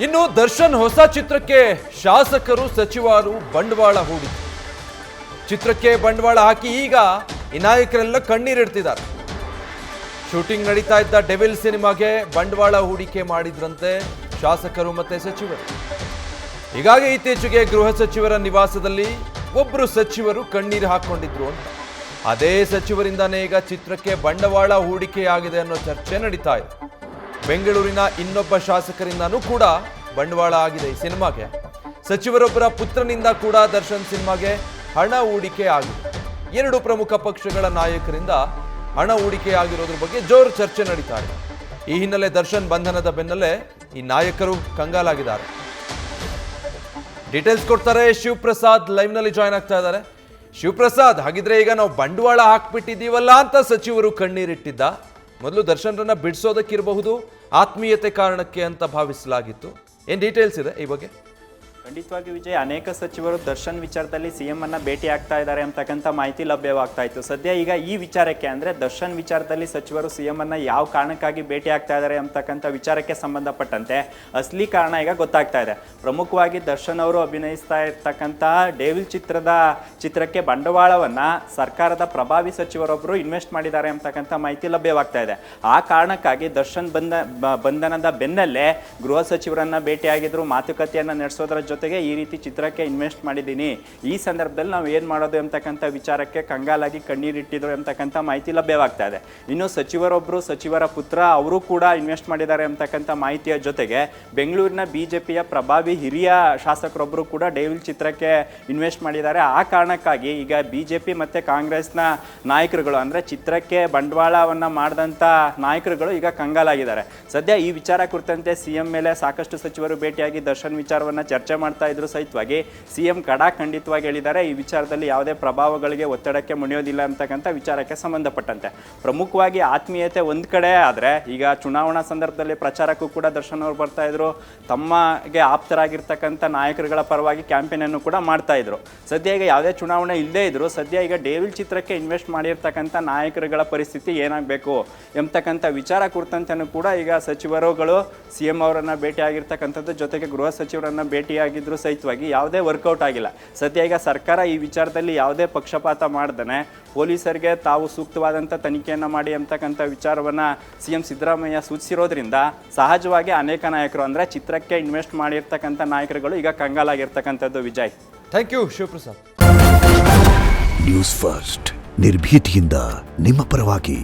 ಇನ್ನು ದರ್ಶನ್ ಹೊಸ ಚಿತ್ರಕ್ಕೆ ಶಾಸಕರು ಸಚಿವರು ಬಂಡವಾಳ ಹೂಡಿ ಚಿತ್ರಕ್ಕೆ ಬಂಡವಾಳ ಹಾಕಿ ಈಗ ಈ ನಾಯಕರೆಲ್ಲ ಕಣ್ಣೀರಿಡ್ತಿದ್ದಾರೆ. ಶೂಟಿಂಗ್ ನಡೀತಾ ಇದ್ದ ಡೆವಿಲ್ ಸಿನಿಮಾಗೆ ಬಂಡವಾಳ ಹೂಡಿಕೆ ಮಾಡಿದ್ರಂತೆ ಶಾಸಕರು ಮತ್ತೆ ಸಚಿವರು. ಹೀಗಾಗಿ ಇತ್ತೀಚೆಗೆ ಗೃಹ ಸಚಿವರ ನಿವಾಸದಲ್ಲಿ ಒಬ್ಬರು ಸಚಿವರು ಕಣ್ಣೀರು ಹಾಕೊಂಡಿದ್ರು ಅಂತ. ಅದೇ ಸಚಿವರಿಂದಾನೇ ಈಗ ಚಿತ್ರಕ್ಕೆ ಬಂಡವಾಳ ಹೂಡಿಕೆಯಾಗಿದೆ ಅನ್ನೋ ಚರ್ಚೆ ನಡೀತಾ ಇದೆ. ಬೆಂಗಳೂರಿನ ಇನ್ನೊಬ್ಬ ಶಾಸಕರಿಂದನೂ ಕೂಡ ಬಂಡವಾಳ ಆಗಿದೆ ಈ ಸಿನಿಮಾಗೆ. ಸಚಿವರೊಬ್ಬರ ಪುತ್ರನಿಂದ ಕೂಡ ದರ್ಶನ್ ಸಿನಿಮಾಗೆ ಹಣ ಹೂಡಿಕೆ ಆಗಿದೆ. ಎರಡು ಪ್ರಮುಖ ಪಕ್ಷಗಳ ನಾಯಕರಿಂದ ಹಣ ಹೂಡಿಕೆ ಆಗಿರೋದ್ರ ಬಗ್ಗೆ ಜೋರು ಚರ್ಚೆ ನಡೀತಾ ಇದೆ. ಈ ಹಿನ್ನೆಲೆ ದರ್ಶನ್ ಬಂಧನದ ಬೆನ್ನಲ್ಲೇ ಈ ನಾಯಕರು ಕಂಗಾಲಾಗಿದ್ದಾರೆ. ಡೀಟೇಲ್ಸ್ ಕೊಡ್ತಾರೆ ಶಿವಪ್ರಸಾದ್, ಲೈವ್ ನಲ್ಲಿ ಜಾಯ್ನ್ ಆಗ್ತಾ ಇದ್ದಾರೆ. ಶಿವಪ್ರಸಾದ್, ಹಾಗಿದ್ರೆ ಈಗ ನಾವು ಬಂಡವಾಳ ಹಾಕ್ಬಿಟ್ಟಿದ್ದೀವಲ್ಲ ಅಂತ ಸಚಿವರು ಕಣ್ಣೀರಿಟ್ಟಿದ್ದ. ಮೊದಲು ದರ್ಶನ್ರನ್ನ ಬಿಡಿಸೋದಕ್ಕಿರಬಹುದು, ಆತ್ಮೀಯತೆ ಕಾರಣಕ್ಕೆ ಅಂತ ಭಾವಿಸಲಾಗಿತ್ತು. ಏನ್ ಡೀಟೇಲ್ಸ್ ಇದೆ ಈ ಬಗ್ಗೆ? ಖಂಡಿತವಾಗಿ ವಿಜಯ್, ಅನೇಕ ಸಚಿವರು ದರ್ಶನ್ ವಿಚಾರದಲ್ಲಿ ಸಿಎಂ ಅನ್ನ ಭೇಟಿ ಆಗ್ತಾ ಇದ್ದಾರೆ ಅಂತಕ್ಕಂಥ ಮಾಹಿತಿ ಲಭ್ಯವಾಗ್ತಾ ಇತ್ತು. ಸದ್ಯ ಈಗ ಈ ವಿಚಾರಕ್ಕೆ ಅಂದ್ರೆ ದರ್ಶನ್ ವಿಚಾರದಲ್ಲಿ ಸಚಿವರು ಸಿಎಂ ಅನ್ನ ಯಾವ ಕಾರಣಕ್ಕಾಗಿ ಭೇಟಿ ಆಗ್ತಾ ಇದ್ದಾರೆ ಅಂತಕ್ಕಂಥ ವಿಚಾರಕ್ಕೆ ಸಂಬಂಧಪಟ್ಟಂತೆ ಅಸಲಿ ಕಾರಣ ಈಗ ಗೊತ್ತಾಗ್ತಾ ಇದೆ. ಪ್ರಮುಖವಾಗಿ ದರ್ಶನ್ ಅವರು ಅಭಿನಯಿಸ್ತಾ ಇರ್ತಕ್ಕಂತಹ ಡೆವಿಲ್ ಚಿತ್ರಕ್ಕೆ ಬಂಡವಾಳವನ್ನ ಸರ್ಕಾರದ ಪ್ರಭಾವಿ ಸಚಿವರೊಬ್ಬರು ಇನ್ವೆಸ್ಟ್ ಮಾಡಿದ್ದಾರೆ ಅಂತಕ್ಕಂಥ ಮಾಹಿತಿ ಲಭ್ಯವಾಗ್ತಾ ಇದೆ. ಆ ಕಾರಣಕ್ಕಾಗಿ ದರ್ಶನ್ ಬಂಧನದ ಬೆನ್ನಲ್ಲೇ ಗೃಹ ಸಚಿವರನ್ನ ಭೇಟಿಯಾಗಿದ್ರು, ಮಾತುಕತೆಯನ್ನ ನಡೆಸೋದ್ರ ಜೊತೆಗೆ ಈ ರೀತಿ ಚಿತ್ರಕ್ಕೆ ಇನ್ವೆಸ್ಟ್ ಮಾಡಿದ್ದೀನಿ, ಈ ಸಂದರ್ಭದಲ್ಲಿ ನಾವು ಏನು ಮಾಡೋದು ಅಂತಕ್ಕಂಥ ವಿಚಾರಕ್ಕೆ ಕಂಗಾಲಾಗಿ ಕಣ್ಣೀರಿಟ್ಟಿದ್ರು ಅಂತಕ್ಕಂಥ ಮಾಹಿತಿ ಲಭ್ಯವಾಗ್ತಾ ಇದೆ. ಇನ್ನು ಸಚಿವರೊಬ್ಬರು, ಸಚಿವರ ಪುತ್ರ ಅವರು ಕೂಡ ಇನ್ವೆಸ್ಟ್ ಮಾಡಿದ್ದಾರೆ ಅಂತಕ್ಕಂಥ ಮಾಹಿತಿಯ ಜೊತೆಗೆ ಬೆಂಗಳೂರಿನ ಬಿಜೆಪಿಯ ಪ್ರಭಾವಿ ಹಿರಿಯ ಶಾಸಕರೊಬ್ಬರು ಕೂಡ ಡೆವಿಲ್ ಚಿತ್ರಕ್ಕೆ ಇನ್ವೆಸ್ಟ್ ಮಾಡಿದ್ದಾರೆ. ಆ ಕಾರಣಕ್ಕಾಗಿ ಈಗ ಬಿಜೆಪಿ ಮತ್ತು ಕಾಂಗ್ರೆಸ್ನ ನಾಯಕರುಗಳು ಅಂದರೆ ಚಿತ್ರಕ್ಕೆ ಬಂಡವಾಳವನ್ನು ಮಾಡಿದಂಥ ನಾಯಕರುಗಳು ಈಗ ಕಂಗಾಲಾಗಿದ್ದಾರೆ. ಸದ್ಯ ಈ ವಿಚಾರ ಕುರಿತಂತೆ ಸಿಎಂ ಮೇಲೆ ಸಾಕಷ್ಟು ಸಚಿವರು ಭೇಟಿಯಾಗಿ ದರ್ಶನ್ ವಿಚಾರವನ್ನು ಚರ್ಚೆ ಮಾಡ್ತಾ ಇದ್ರು ಸಹಿತವಾಗಿ ಸಿಎಂ ಖಂಡಿತವಾಗಿ ಹೇಳಿದ್ದಾರೆ, ಈ ವಿಚಾರದಲ್ಲಿ ಯಾವುದೇ ಪ್ರಭಾವಗಳಿಗೆ ಒತ್ತಡಕ್ಕೆ ಮುಣಿಯೋದಿಲ್ಲ ಅಂತಕ್ಕಂಥ ವಿಚಾರಕ್ಕೆ ಸಂಬಂಧಪಟ್ಟಂತೆ. ಪ್ರಮುಖವಾಗಿ ಆತ್ಮೀಯತೆ ಒಂದ್ ಕಡೆ ಆದ್ರೆ ಈಗ ಚುನಾವಣಾ ಸಂದರ್ಭದಲ್ಲಿ ಪ್ರಚಾರಕ್ಕೂ ಕೂಡ ದರ್ಶನ್ ಅವರು ಬರ್ತಾ ಇದ್ರು, ತಮ್ಮಗೆ ಆಪ್ತರಾಗಿರ್ತಕ್ಕಂಥ ನಾಯಕರುಗಳ ಪರವಾಗಿ ಕ್ಯಾಂಪೇನ್ ಅನ್ನು ಕೂಡ ಮಾಡ್ತಾ ಇದ್ರು. ಸದ್ಯ ಈಗ ಯಾವುದೇ ಚುನಾವಣೆ ಇಲ್ಲದೇ ಇದ್ರು ಸದ್ಯ ಈಗ ಡೆವಿಲ್ ಚಿತ್ರಕ್ಕೆ ಇನ್ವೆಸ್ಟ್ ಮಾಡಿರ್ತಕ್ಕಂಥ ನಾಯಕರುಗಳ ಪರಿಸ್ಥಿತಿ ಏನಾಗಬೇಕು ಎಂಬತಕ್ಕಂಥ ವಿಚಾರ ಕುರಿತಂತೆನೂ ಕೂಡ ಈಗ ಸಚಿವರುಗಳು ಸಿಎಂ ಅವರನ್ನ ಭೇಟಿ ಆಗಿರ್ತಕ್ಕಂಥದ್ದು, ಜೊತೆಗೆ ಗೃಹ ಸಚಿವರನ್ನ ಭೇಟಿಯಾಗಿದ್ರು ಸಹಿತವಾಗಿ ಯಾವುದೇ ವರ್ಕೌಟ್ ಆಗಿಲ್ಲ. ಸದ್ಯ ಈಗ ಸರ್ಕಾರ ಈ ವಿಚಾರದಲ್ಲಿ ಯಾವುದೇ ಪಕ್ಷಪಾತ ಮಾಡ್ದೇ ಪೊಲೀಸರಿಗೆ ತಾವು ಸೂಕ್ತವಾದಂಥ ತನಿಖೆಯನ್ನು ಮಾಡಿ ಅಂತಕ್ಕಂಥ ವಿಚಾರವನ್ನು ಸಿಎಂ ಸಿದ್ದರಾಮಯ್ಯ ಸೂಚಿಸಿರೋದ್ರಿಂದ ಸಹಜವಾಗಿ ಅನೇಕ ನಾಯಕರು ಅಂದರೆ ಚಿತ್ರಕ್ಕೆ ಇನ್ವೆಸ್ಟ್ ಮಾಡಿರ್ತಕ್ಕಂಥ ನಾಯಕರುಗಳು ಈಗ ಕಂಗಾಲಾಗಿರ್ತಕ್ಕಂಥದ್ದು. Vijay, thank you Shivaprasad. News first, ನಿರ್ಭೀತಿಯಿಂದ ನಿಮ್ಮ ಪರವಾಗಿ.